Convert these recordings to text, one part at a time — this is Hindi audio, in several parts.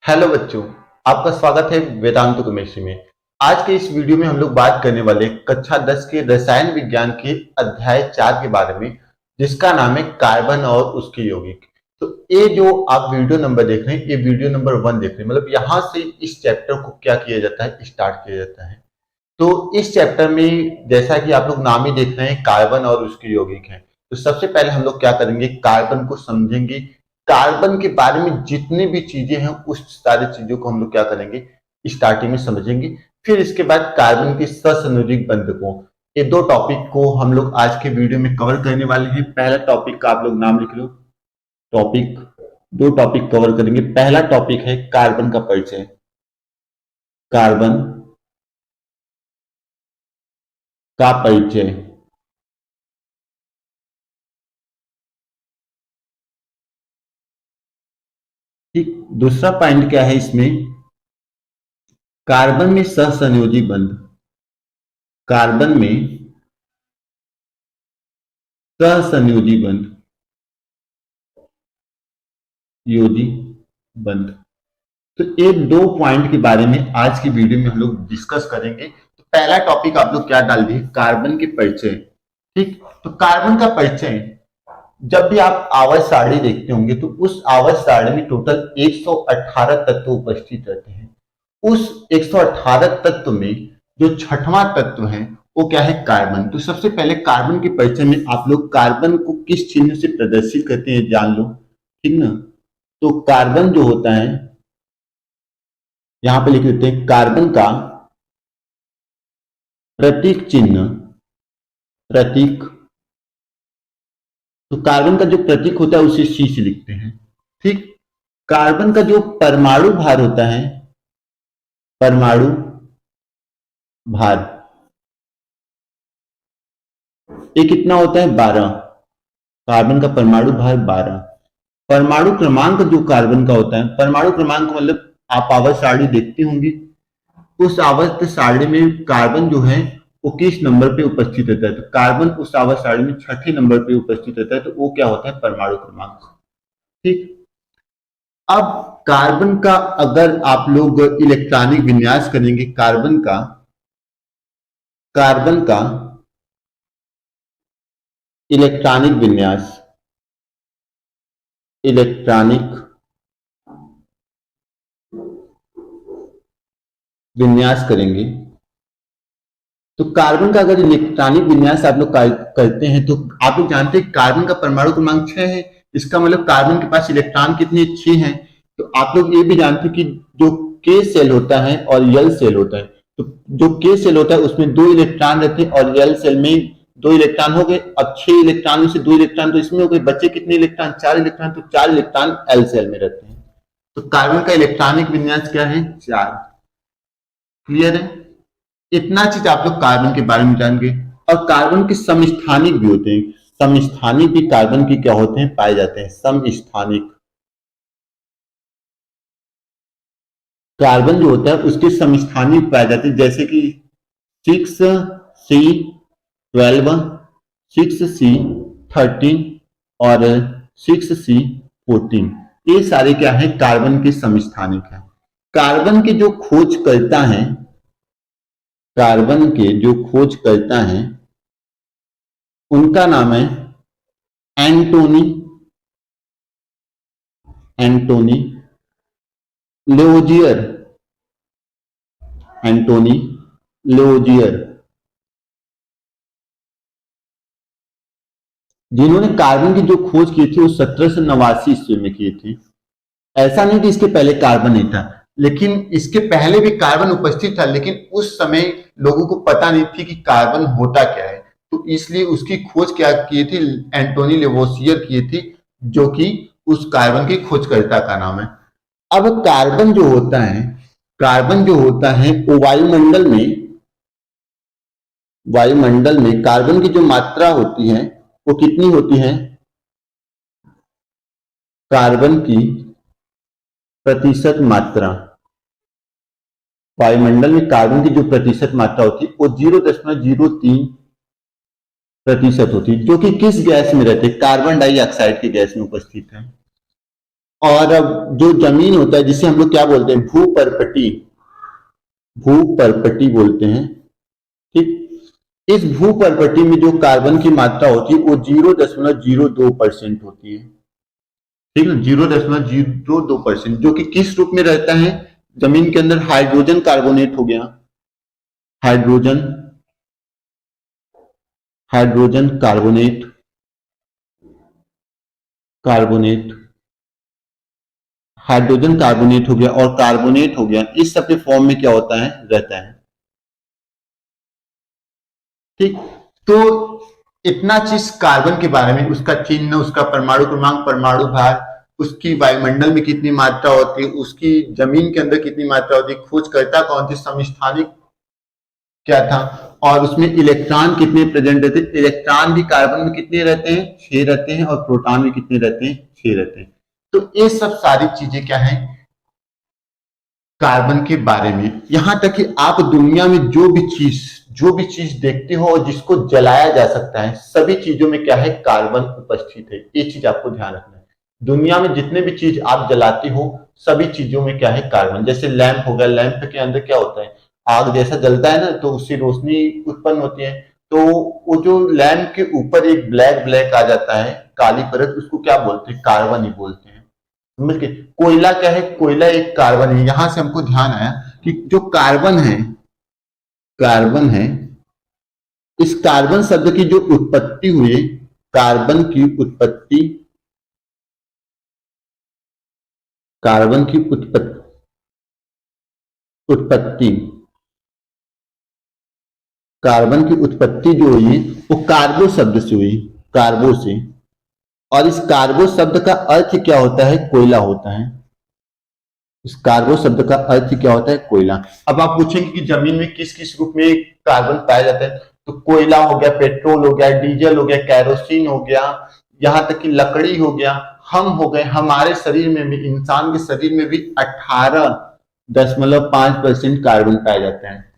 हेलो बच्चों, आपका स्वागत है वेदांत केमिस्ट्री में। आज के इस वीडियो में हम लोग बात करने वाले कक्षा 10 के रसायन विज्ञान के अध्याय 4 के बारे में, जिसका नाम है कार्बन और उसके यौगिक। तो ये जो आप वीडियो नंबर देख रहे हैं, ये वीडियो नंबर 1 देख रहे हैं। मतलब यहाँ से इस चैप्टर को क्या किया जाता है, स्टार्ट किया जाता है। तो इस चैप्टर में जैसा कि आप लोग नाम ही देख रहे हैं, कार्बन और उसके यौगिक हैं। तो सबसे पहले हम लोग क्या करेंगे, कार्बन को समझेंगे। कार्बन के बारे में जितनी भी चीजें हैं, उस सारी चीजों को हम लोग क्या करेंगे, स्टार्टिंग में समझेंगे। फिर इसके बाद कार्बन के ससंयोजिक बंधकों, ये दो टॉपिक को हम लोग आज के वीडियो में कवर करने वाले हैं। पहला टॉपिक का आप लोग नाम लिख लो। टॉपिक, दो टॉपिक कवर करेंगे। पहला टॉपिक है कार्बन का परिचय। कार्बन का परिचय। ठीक, दूसरा पॉइंट क्या है इसमें, कार्बन में सहसंयोजी बंध। कार्बन में सहसंयोजी बंध, योजी बंध। तो ये दो पॉइंट के बारे में आज की वीडियो में हम लोग डिस्कस करेंगे। तो पहला टॉपिक आप लोग क्या डाल दिए, कार्बन के परिचय। ठीक, तो कार्बन का परिचय, जब भी आप आवर्त सारणी देखते होंगे तो उस आवर्त सारणी में टोटल 118 तत्व उपस्थित रहते हैं। उस 118 तत्व में जो छठवां तत्व है वो क्या है, कार्बन। तो सबसे पहले कार्बन के परिचय में आप लोग कार्बन को किस चिन्ह से प्रदर्शित करते हैं जान लो, ठीक ना। तो कार्बन जो होता है, यहां पे लिख देते हैं कार्बन का प्रतीक चिन्ह, प्रतीक। तो कार्बन का जो प्रतीक होता है उसे सी से लिखते हैं। ठीक, कार्बन का जो परमाणु भार होता है, परमाणु भार, ये कितना होता है, 12। कार्बन का परमाणु भार 12। परमाणु क्रमांक जो कार्बन का होता है, परमाणु क्रमांक मतलब आप आवर्त सारणी देखते होंगे, उस आवर्त सारणी में कार्बन जो है वो किस नंबर पे उपस्थित रहता है। तो कार्बन उस आवर्त सारणी में छठे नंबर पे उपस्थित रहता है, तो वो क्या होता है, परमाणु क्रमांक। ठीक, अब कार्बन का अगर आप लोग इलेक्ट्रॉनिक विन्यास करेंगे, कार्बन का इलेक्ट्रॉनिक विन्यास, इलेक्ट्रॉनिक विन्यास करेंगे, तो कार्बन का अगर इलेक्ट्रॉनिक विन्यास आप लोग करते हैं तो आप लोग जानते हैं कार्बन का परमाणु क्रमांक 6 है। इसका मतलब कार्बन के पास इलेक्ट्रॉन कितने, 6 हैं। तो आप लोग ये भी जानते हैं कि जो के सेल होता है और यल सेल होता है, तो जो के सेल होता है उसमें 2 इलेक्ट्रॉन रहते हैं और यल सेल में 2 इलेक्ट्रॉन हो गए। अब 6 इलेक्ट्रॉन में से 2 इलेक्ट्रॉन तो इसमें हो गए, बचे कितने इलेक्ट्रॉन, 4 इलेक्ट्रॉन। तो 4 इलेक्ट्रॉन एल सेल में रहते हैं। तो कार्बन का इलेक्ट्रॉनिक विन्यास क्या है, 4। क्लियर है, इतना चीज आप लोग कार्बन के बारे में जान गए। और कार्बन के समस्थानिक भी होते हैं। समस्थानिक भी कार्बन के क्या होते हैं, पाए जाते हैं। समस्थानिक कार्बन जो होता है उसके समस्थानिक पाए जाते हैं, जैसे कि 6C12, 6C13 और 6C14। ये सारे क्या है, कार्बन के समस्थानिक है। कार्बन के जो खोज करता है, कार्बन के जो खोज करता है उनका नाम है एंटोनी, एंटोनी लेओजियर, एंटोनी लेओजियर, जिन्होंने कार्बन की जो खोज की थी वो 1789 ईस्वी में की थी। ऐसा नहीं कि इसके पहले कार्बन नहीं था, लेकिन इसके पहले भी कार्बन उपस्थित था, लेकिन उस समय लोगों को पता नहीं थी कि कार्बन होता क्या है। तो इसलिए उसकी खोज क्या की थी, एंटोनी लेवोसियर की थी, जो कि उस कार्बन के खोजकर्ता का नाम है। अब कार्बन जो होता है, कार्बन जो होता है वो वायुमंडल में कार्बन की जो मात्रा होती है वो कितनी होती है, कार्बन की प्रतिशत मात्रा, वायुमंडल में कार्बन की जो प्रतिशत मात्रा होती है वो 0.03% होती है, जो कि किस गैस में रहते हैं, कार्बन डाइऑक्साइड की गैस में उपस्थित है। और अब जो जमीन होता है जिसे हम लोग क्या बोलते हैं, भूपर्पटी, भूपर्पटी बोलते हैं। ठीक, इस भूपर्पटी में जो कार्बन की मात्रा होती है वो 0.02% होती है। ठीक है, 0.02%, जो कि किस रूप में रहता है, जमीन के अंदर हाइड्रोजन कार्बोनेट हो गया, hydrogen hydrogen carbonate, carbonate hydrogen carbonate हो गया और कार्बोनेट हो गया, इस सब के फॉर्म में क्या होता है, रहता है। ठीक, तो इतना चीज कार्बन के बारे में, उसका चिन्ह, उसका परमाणु क्रमांक, परमाणु भार, उसकी वायुमंडल में कितनी मात्रा होती है, उसकी जमीन के अंदर कितनी मात्रा होती है, खोजकर्ता कौन थे, समस्थानिक क्या था, और उसमें इलेक्ट्रॉन कितने प्रेजेंट रहते हैं, इलेक्ट्रॉन भी कार्बन में कितने रहते हैं, 6 रहते हैं, और प्रोटॉन भी कितने रहते हैं, 6 रहते हैं। तो ये सब सारी चीजें क्या है, कार्बन के बारे में। यहां तक कि आप दुनिया में जो भी चीज देखते हो और जिसको जलाया जा सकता है, सभी चीजों में क्या है, कार्बन उपस्थित है। ये चीज आपको ध्यान रखना है। दुनिया में जितने भी चीज आप जलाते हो, सभी चीजों में क्या है, कार्बन। जैसे लैंप हो गया, लैंप के अंदर क्या होता है, आग जैसा जलता है ना, तो उससे रोशनी उत्पन्न होती है। तो वो जो लैंप के ऊपर एक ब्लैक ब्लैक आ जाता है, काली परत, उसको क्या बोलते हैं, कार्बन ही बोलते हैं। समझ के, कोयला क्या है, कोयला एक कार्बन है। यहां से हमको ध्यान आया कि जो कार्बन है, कार्बन है, इस कार्बन शब्द की जो उत्पत्ति हुई, कार्बन की उत्पत्ति, कार्बन की उत्पत्ति, कार्बन की उत्पत्ति जो हुई वो कार्बो शब्द से हुई, कार्बो से। और इस कार्बो शब्द का अर्थ क्या होता है, कोयला होता है। इस कार्बो शब्द का अर्थ क्या होता है, कोयला। अब आप पूछेंगे कि जमीन में किस किस रूप में कार्बन पाया जाता है, तो कोयला हो गया, पेट्रोल हो गया, डीजल हो गया, कैरोसिन हो गया, यहां तक कि लकड़ी हो गया, हम हो गए, हमारे शरीर में भी, इंसान के शरीर में भी 18.5% कार्बन पाया जाता है।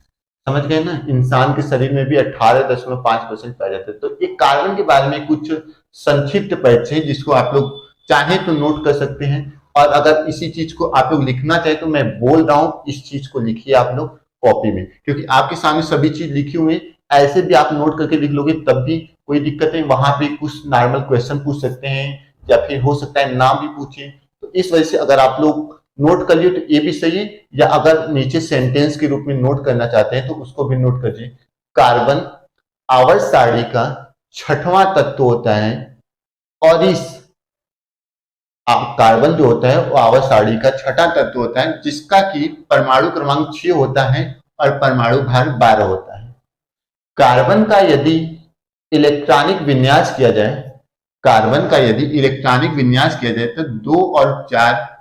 समझ गए ना, इंसान के शरीर में भी 18.5% पाया जाता है। तो ये कार्बन के बारे में कुछ संक्षिप्त परिचय, जिसको आप लोग चाहे तो नोट कर सकते हैं। और अगर इसी चीज को आप लोग लिखना चाहे तो मैं बोल रहा हूं, इस चीज को लिखिए आप लोग कॉपी में, क्योंकि आपके सामने सभी चीज लिखी हुई है। ऐसे भी आप नोट करके लिख लोगे तब भी कोई दिक्कत नहीं, वहां पे कुछ नॉर्मल क्वेश्चन पूछ सकते हैं, या फिर हो सकता है नाम भी पूछे। तो इस वजह से अगर आप लोग नोट कर लिए तो ये भी सही है, या अगर नीचे सेंटेंस के रूप में नोट करना चाहते हैं तो उसको भी नोट करिए। कार्बन आवर्त सारणी का छठवां तत्व होता है, और इस कार्बन जो होता है वो आवर्त सारणी का छठा तत्व होता है, जिसका कि परमाणु क्रमांक 6 होता है और परमाणु भार 12 होता है। कार्बन का यदि इलेक्ट्रॉनिक विन्यास किया जाए, कार्बन का यदि इलेक्ट्रॉनिक विन्यास किया जाए, तो 2 और 4,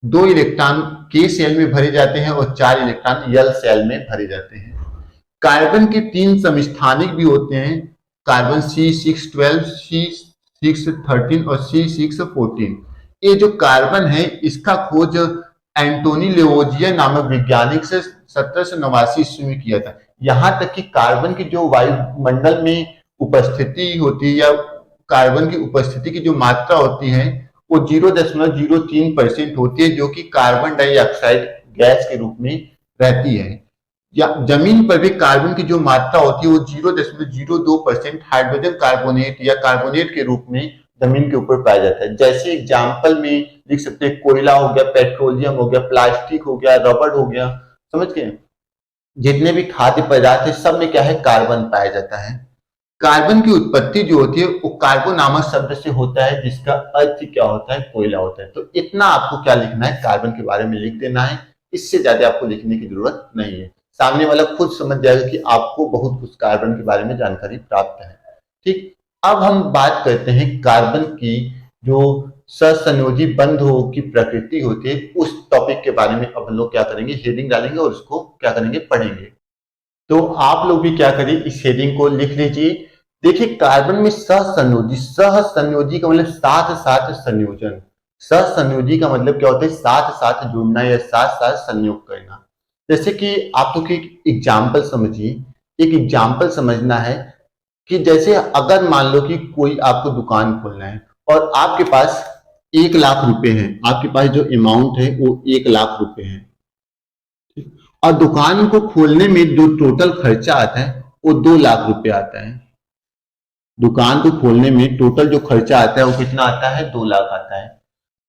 2 इलेक्ट्रॉन के सेल में भरे जाते हैं और 4 इलेक्ट्रॉन यल सेल में भरे जाते हैं। कार्बन के 3 समस्थानिक भी होते हैं, कार्बन C612, C613 और C614। ये जो कार्बन है, इसका खोज एंटोनी लेवोजिया नामक वैज्ञानिक से 1789 ईस्वी में किया था। यहां तक कि कार्बन की जो वायुमंडल में उपस्थिति होती है, या कार्बन की उपस्थिति की जो मात्रा होती है, वो 0.03% होती है, जो कि कार्बन डाइऑक्साइड गैस के रूप में रहती है। या जमीन पर भी कार्बन की जो मात्रा होती है वो 0.02% हाइड्रोजन कार्बोनेट या कार्बोनेट के रूप में जमीन के ऊपर पाया जाता है। जैसे एग्जाम्पल में लिख सकते हैं, कोयला हो गया, पेट्रोलियम हो गया, प्लास्टिक हो गया, रबड़ हो गया। समझ गए, जितने भी खाद्य पदार्थ है सब में क्या है, कार्बन पाया जाता है। कार्बन की उत्पत्ति जो होती है वो कार्बो नामक शब्द से होता है, जिसका अर्थ क्या होता है, कोयला होता है। तो इतना आपको क्या लिखना है, कार्बन के बारे में लिख देना है, इससे ज्यादा आपको लिखने की जरूरत नहीं है। सामने वाला खुद समझ जाएगा कि आपको बहुत कुछ कार्बन के बारे में जानकारी प्राप्त है। ठीक, अब हम बात करते हैं कार्बन की जो सहसंयोजी बंधों की प्रकृति होती है, उस टॉपिक के बारे में अब हम लोग क्या करेंगे, हेडिंग डालेंगे और उसको क्या करेंगे, पढ़ेंगे। तो आप लोग भी क्या करिए, इस हेडिंग को लिख लीजिए। देखिए, कार्बन में सहसंयोजी, सहसंयोजी का मतलब साथ साथ संयोजन, सहसंयोजी का मतलब क्या होता है, साथ साथ जुड़ना या साथ साथ संयोग करना। जैसे कि आप लोग एक एग्जाम्पल समझिए, एक एग्जाम्पल समझना है कि जैसे अगर मान लो कि कोई आपको दुकान खोलना है और आपके पास 1 लाख रुपए है, आपके पास जो अमाउंट है वो 1 लाख रुपए है, और दुकान को खोलने में जो टोटल खर्चा आता है वो 2 लाख रुपए आता है। दुकान को खोलने में टोटल जो खर्चा आता है वो कितना आता है, 2 लाख आता है।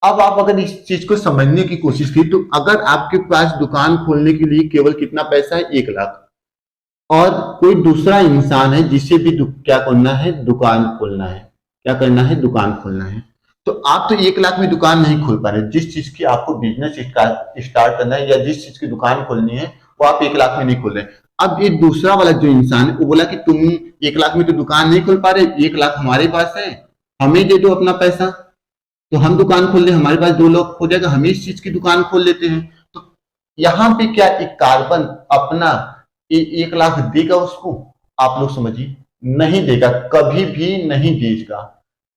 अब आप अगर इस चीज को समझने की कोशिश की तो अगर आपके पास दुकान खोलने के लिए केवल कितना पैसा है, 1 लाख, और कोई दूसरा इंसान है जिसे भी क्या करना है, दुकान खोलना है, क्या करना है, दुकान खोलना है, तो आप तो 1 लाख में दुकान नहीं खोल पा रहे। जिस चीज की आपको बिजनेस स्टार्ट करना है या जिस चीज की दुकान खोलनी है वो आप 1 लाख में नहीं खोल रहे। अब ये दूसरा वाला जो इंसान है वो बोला कि तुम 1 लाख में तो दुकान नहीं खोल पा रहे, 1 लाख हमारे पास है, हमें दे दो अपना पैसा, तो हम दुकान खोल ले, हमारे पास 2 लाख हो जाएगा, हम इस चीज की दुकान खोल लेते हैं। तो यहाँ पे क्या एक कार्बन अपना 1 लाख देगा उसको, आप लोग समझिए, नहीं देगा, कभी भी नहीं देगा।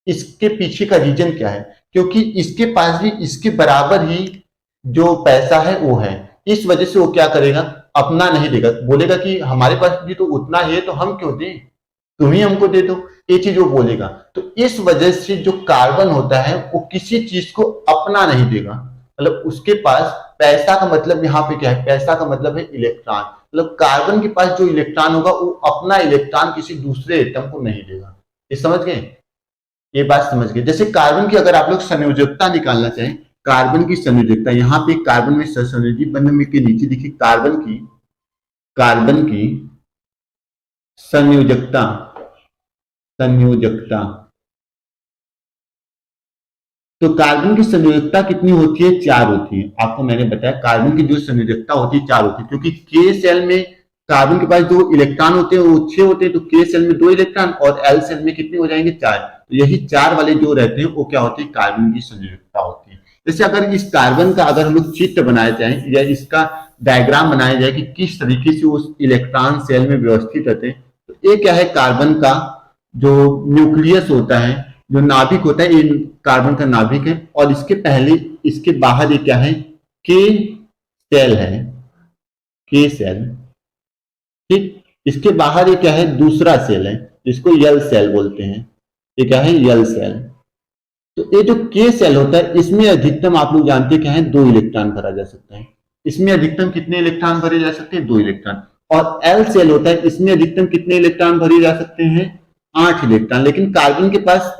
इसके पीछे का रीजन क्या है, क्योंकि इसके पास भी इसके बराबर ही जो पैसा है वो है, इस वजह से वो क्या करेगा, अपना नहीं देगा, बोलेगा कि हमारे पास भी तो उतना ही है तो हम क्यों दें, तुम ही हमको दे दो, ये चीज वो बोलेगा। तो इस वजह से जो कार्बन होता है वो किसी चीज को अपना नहीं देगा, मतलब उसके पास पैसा का मतलब यहाँ पे क्या है, पैसा का मतलब है इलेक्ट्रॉन, मतलब कार्बन के पास जो इलेक्ट्रॉन होगा वो अपना इलेक्ट्रॉन किसी दूसरे एटम को नहीं देगा। ये समझ गए, ये बात समझ गए। जैसे कार्बन की अगर आप लोग संयोजकता निकालना चाहें, कार्बन की संयोजकता, यहाँ पे कार्बन में सहसंयोजी बंधन में के नीचे देखिए कार्बन की संयोजकता, संयोजकता, तो कार्बन की संयोजकता कितनी होती है, 4 होती है। आपको मैंने बताया कार्बन की जो संयोजकता होती है 4 होती है, क्योंकि के सेल में कार्बन के पास जो इलेक्ट्रॉन होते हैं वो 6 होते हैं, तो के सेल में 2 इलेक्ट्रॉन और एल सेल में कितने हो जाएंगे, 4। तो यही 4 वाले जो रहते हैं वो क्या होती है, कार्बन की संयोजकता होती है। जैसे अगर इस कार्बन का अगर हम लोग चित्र बनाए जाए या इसका डायग्राम बनाया जाए कि किस तरीके से उस इलेक्ट्रॉन सेल में व्यवस्थित रहते हैं, तो ये क्या है, कार्बन का जो न्यूक्लियस होता है, जो नाभिक होता है, ये कार्बन का नाभिक है, और इसके पहले इसके बाहर ये क्या है, के सेल है, के सेल, ठीक। इसके बाहर ये क्या है, दूसरा सेल है जिसको यल सेल बोलते हैं, ये क्या है, यल सेल। तो ये जो के सेल होता है इसमें अधिकतम आप लोग जानते हैं क्या है, 2 इलेक्ट्रॉन भरा जा सकता है। इसमें अधिकतम कितने इलेक्ट्रॉन भरे जा सकते हैं, 2 इलेक्ट्रॉन। और एल सेल होता है, इसमें अधिकतम कितने इलेक्ट्रॉन भरे जा सकते हैं, 8 इलेक्ट्रॉन। लेकिन कार्बन के पास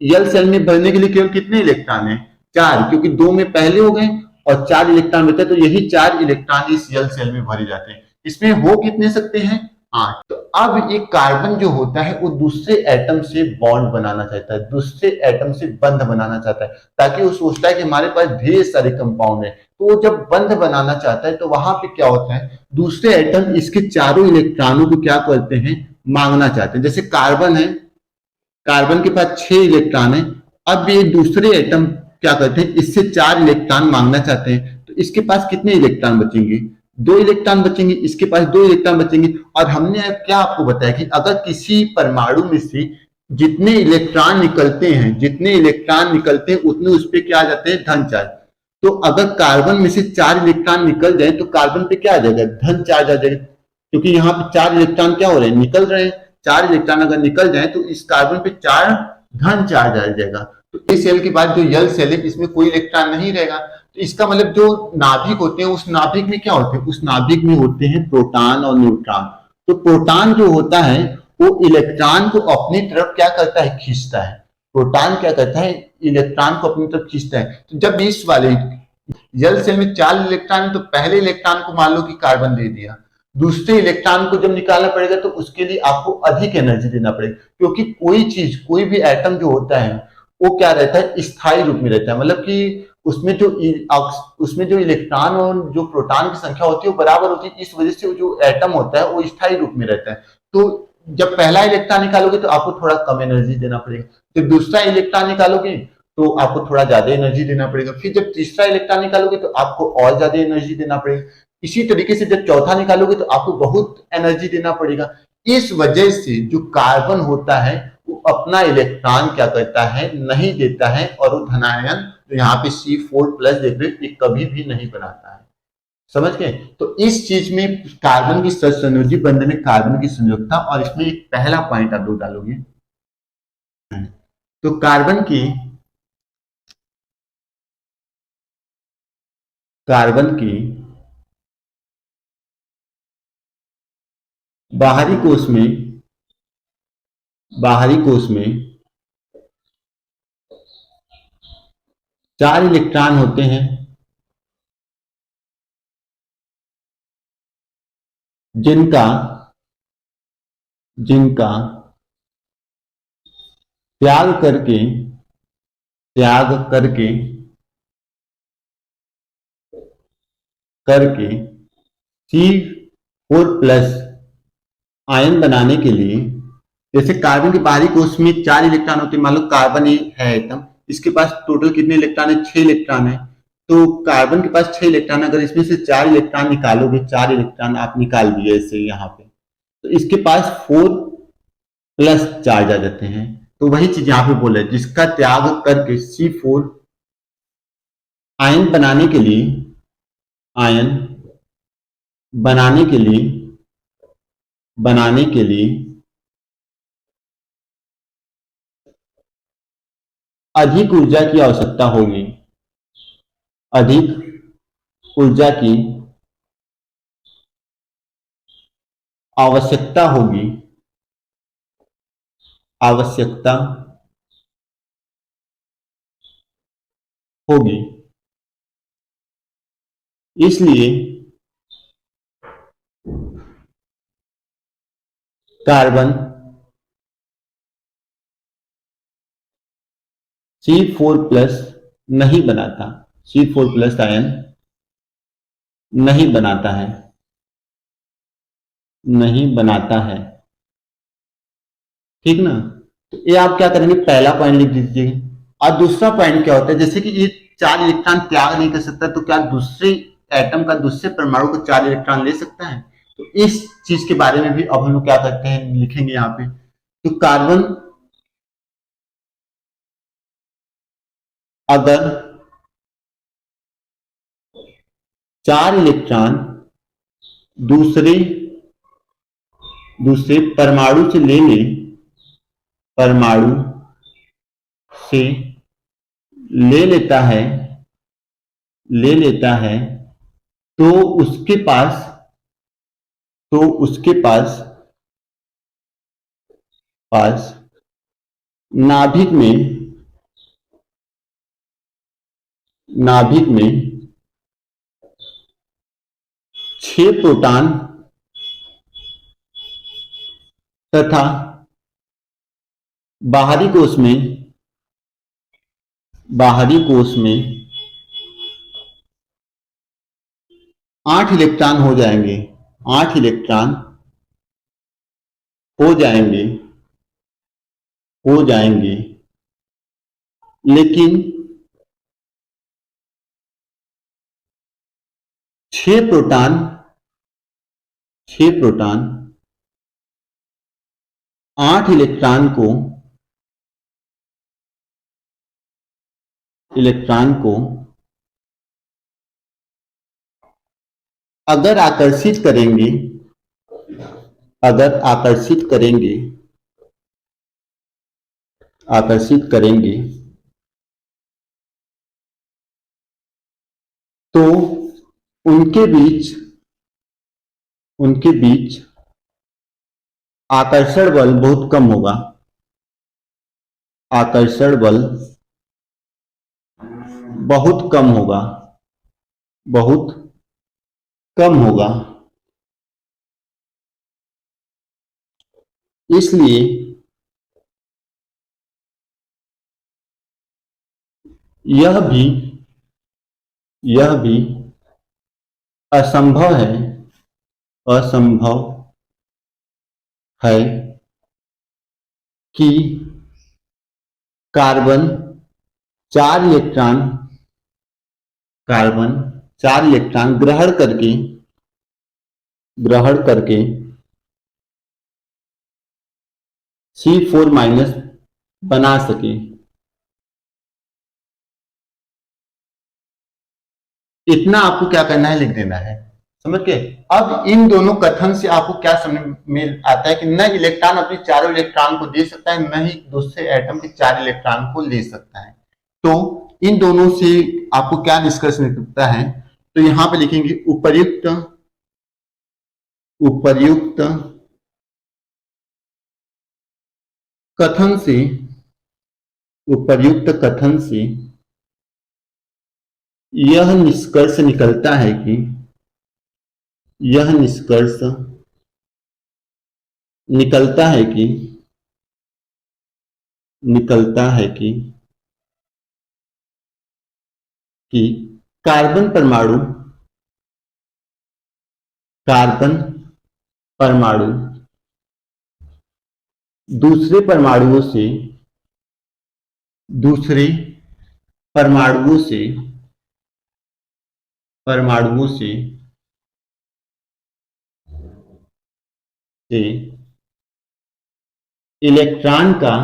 यल सेल में भरने के लिए केवल कितने इलेक्ट्रॉन है, 4, क्योंकि 2 में पहले हो गए और 4 इलेक्ट्रॉन बचा, तो यही 4 इलेक्ट्रॉन इस यल सेल में भरे जाते हैं। इसमें हो कितने सकते हैं, 8। तो अब एक कार्बन जो होता है वो दूसरे एटम से बॉन्ड बनाना चाहता है, दूसरे एटम से बंध बनाना चाहता है, ताकि वो सोचता है कि हमारे पास ढेर सारे कंपाउंड है। तो वो जब बंध बनाना चाहता है तो वहां पे क्या होता है, दूसरे एटम इसके चारों इलेक्ट्रॉनों को क्या करते हैं, मांगना चाहते हैं। जैसे कार्बन है, कार्बन के पास 6 इलेक्ट्रॉन है, अब ये दूसरे एटम क्या करते हैं, इससे 4 इलेक्ट्रॉन मांगना चाहते हैं, तो इसके पास कितने इलेक्ट्रॉन बचेंगे, 2 इलेक्ट्रॉन बचेंगे, इसके पास 2 इलेक्ट्रॉन बचेंगे। और हमने क्या आपको बताया कि अगर किसी परमाणु में से जितने इलेक्ट्रॉन निकलते हैं, जितने इलेक्ट्रॉन निकलते हैं उतने उस पर क्या आ जाते हैं, धन चार्ज। तो अगर कार्बन में से 4 इलेक्ट्रॉन निकल जाए तो कार्बन पे क्या आ जाएगा, धन चार्ज आ जाएगा, क्योंकि यहाँ पे 4 इलेक्ट्रॉन क्या हो रहे हैं, निकल रहे हैं। 4 इलेक्ट्रॉन अगर निकल जाए तो इस कार्बन पे 4 धन चार्ज आ जाएगा। तो इस सेल के बाद जो यल सेल है इसमें कोई इलेक्ट्रॉन नहीं रहेगा। तो इसका मतलब जो नाभिक होते हैं उस नाभिक में क्या होते हैं, उस नाभिक में होते हैं प्रोटॉन और न्यूट्रॉन। तो प्रोटॉन जो होता है वो इलेक्ट्रॉन को अपनी तरफ क्या करता है, खींचता है। प्रोटॉन क्या करता है, इलेक्ट्रॉन को अपनी तरफ खींचता है। तो जब इस वाले यल सेल में 4 इलेक्ट्रॉन है तो पहले इलेक्ट्रॉन को मान लो कि कार्बन दे दिया, दूसरे इलेक्ट्रॉन को जब निकालना पड़ेगा तो उसके लिए आपको अधिक एनर्जी देना पड़ेगा, क्योंकि कोई चीज, कोई भी एटम जो होता है वो क्या रहता है, स्थायी रूप में रहता है, मतलब कि उसमें जो इलेक्ट्रॉन और जो प्रोटॉन की संख्या होती है वो बराबर होती है, इस वजह से जो एटम होता है वो स्थायी रूप में रहता है। तो जब पहला इलेक्ट्रॉन निकालोगे तो आपको थोड़ा कम एनर्जी देना पड़ेगा, जब दूसरा इलेक्ट्रॉन निकालोगे तो आपको थोड़ा ज्यादा एनर्जी देना पड़ेगा, फिर जब तीसरा इलेक्ट्रॉन निकालोगे तो आपको और ज्यादा एनर्जी देना पड़ेगा, इसी तरीके से जब चौथा निकालोगे तो आपको बहुत एनर्जी देना पड़ेगा। इस वजह से जो कार्बन होता है वो अपना इलेक्ट्रॉन क्या करता है, नहीं देता है, और वो धनायन जो यहाँ पे C4+ देख रहे ये कभी भी नहीं बनाता है। समझ गए। तो इस चीज में कार्बन की सहसंयोजी बंधन में कार्बन की संयोजकता, और इसमें एक पहला पॉइंट आप लोग डालोगे, तो कार्बन की कार्बन की बाहरी कोश में 4 इलेक्ट्रॉन होते हैं, जिनका जिनका त्याग करके C4+ आयन बनाने के लिए, जैसे कार्बन के बाहरी कोश में 4 इलेक्ट्रॉन होते हैं, मान लो कार्बन है एटम, इसके पास टोटल कितने इलेक्ट्रॉन है? 6 इलेक्ट्रॉन है। तो कार्बन के पास 6 इलेक्ट्रॉन, अगर इसमें से 4 इलेक्ट्रॉन निकालोगे, 4 इलेक्ट्रॉन आप निकाल दिए ऐसे यहाँ पे, तो इसके पास 4+ चार्ज आ जाते हैं। तो वही चीज यहाँ पे बोले, जिसका त्याग करके C4 आयन बनाने के लिए अधिक ऊर्जा की आवश्यकता होगी, अधिक ऊर्जा की आवश्यकता होगी। इसलिए कार्बन C4+ नहीं बनाता, C4+ आयन नहीं बनाता है। ठीक ना? तो ये आप क्या करेंगे, पहला पॉइंट लिख दीजिए। और दूसरा पॉइंट क्या होता है, जैसे कि ये 4 इलेक्ट्रॉन त्याग नहीं कर सकता, तो क्या दूसरे एटम का, दूसरे परमाणु को 4 इलेक्ट्रॉन ले सकता है? तो इस चीज के बारे में भी अब हम लोग क्या करते हैं, लिखेंगे यहाँ पे। तो कार्बन अगर 4 इलेक्ट्रॉन दूसरे परमाणु से ले लेता है, तो उसके पास नाभिक में 6 प्रोटॉन तथा बाहरी कोश में 8 इलेक्ट्रॉन हो जाएंगे, 8 इलेक्ट्रॉन हो जाएंगे। लेकिन 6 प्रोटॉन 8 इलेक्ट्रॉन को अगर आकर्षित करेंगे तो उनके बीच आकर्षण बल बहुत कम होगा, बहुत कम होगा। इसलिए यह भी असंभव है कि कार्बन 4 इलेक्ट्रॉन ग्रहण करके C4- बना सके। इतना आपको क्या करना है, लिख देना है, समझ के। अब इन दोनों कथन से आपको क्या समझ में आता है कि न इलेक्ट्रॉन अपने चारों इलेक्ट्रॉन को दे सकता है, न ही दूसरे एटम के 4 इलेक्ट्रॉन को ले सकता है। तो इन दोनों से आपको क्या निष्कर्ष निकलता है तो यहां पे लिखेंगे उपर्युक्त उपर्युक्त कथन से उपर्युक्त कथन से यह निष्कर्ष निकलता है कि यह निष्कर्ष निकलता है कि निकलता है कि कार्बन परमाणु कार्बन परमाणु दूसरे परमाणुओं से दूसरे परमाणुओं से परमाणुओं से से इलेक्ट्रॉन का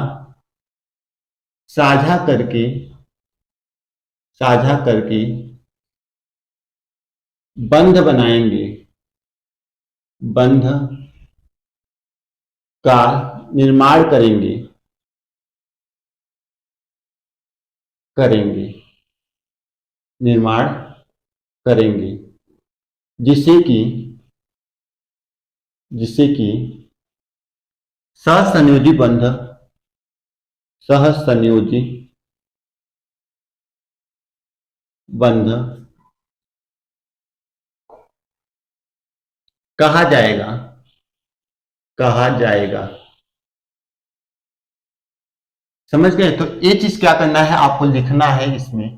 साझा करके बंध बनाएंगे बंध का निर्माण करेंगे करेंगे निर्माण करेंगे जिससे कि सहसंयोजी बंध सहसंयोजी बंध कहा जाएगा। समझ गए? तो ये चीज क्या करना है, आपको लिखना है इसमें,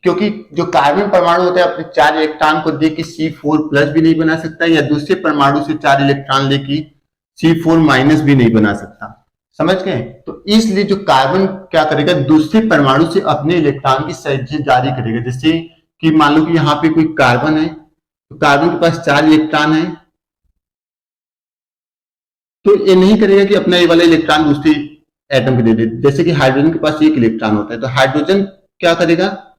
क्योंकि जो कार्बन परमाणु होता है अपने 4 इलेक्ट्रॉन को देके C4+ भी नहीं बना सकता, या दूसरे परमाणु से 4 इलेक्ट्रॉन लेके C4- भी नहीं बना सकता। समझ गए? तो इसलिए जो कार्बन क्या करेगा, दूसरे परमाणु से अपने इलेक्ट्रॉन की साझेदारी करेगा। जैसे कि मान लो कि यहाँ पे कोई कार्बन है, तो कार्बन के पास 4 इलेक्ट्रॉन है, तो ये नहीं करेगा कि अपना ये वाला इलेक्ट्रॉन दूसरे एटम को दे दे। जैसे कि हाइड्रोजन के पास 1 इलेक्ट्रॉन होता है, तो हाइड्रोजन क्या करेगा,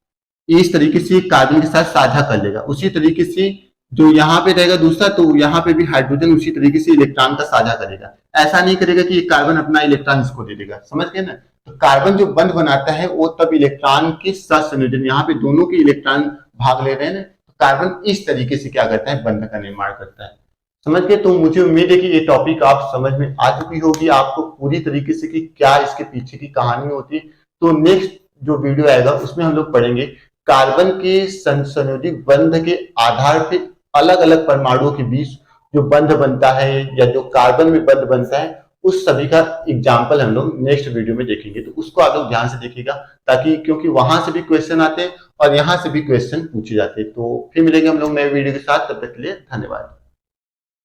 इस तरीके से कार्बन के साथ साझा कर लेगा। उसी तरीके से जो यहाँ पे रहेगा दूसरा, तो यहाँ पे भी हाइड्रोजन उसी तरीके से इलेक्ट्रॉन का साझा करेगा। ऐसा नहीं करेगा कि कार्बन अपना इलेक्ट्रॉन इसको दे देगा। समझ गए ना? तो कार्बन जो बंध बनाता है वो तब इलेक्ट्रॉन के सहसंयोजन, यहाँ पे दोनों के इलेक्ट्रॉन भाग ले रहे हैं ना, तो कार्बन इस तरीके से क्या करता है, बंध का निर्माण करता है। समझ गए? तो मुझे उम्मीद है कि ये टॉपिक आप समझ में आ चुकी होगी आपको पूरी तरीके से कि क्या इसके पीछे की कहानी होती है। तो नेक्स्ट जो वीडियो आएगा उसमें हम लोग पढ़ेंगे कार्बन के संयोजी बंध के आधार पे अलग अलग परमाणुओं के बीच जो बंध बनता है, या जो कार्बन में बंध बनता है, उस सभी का एग्जाम्पल हम लोग नेक्स्ट वीडियो में देखेंगे। तो उसको आप लोग ध्यान से देखिएगा, ताकि क्योंकि वहां से भी क्वेश्चन आते हैं और यहाँ से भी क्वेश्चन पूछे जाते हैं। तो फिर मिलेंगे हम लोग नए वीडियो के साथ, तब तक के लिए धन्यवाद।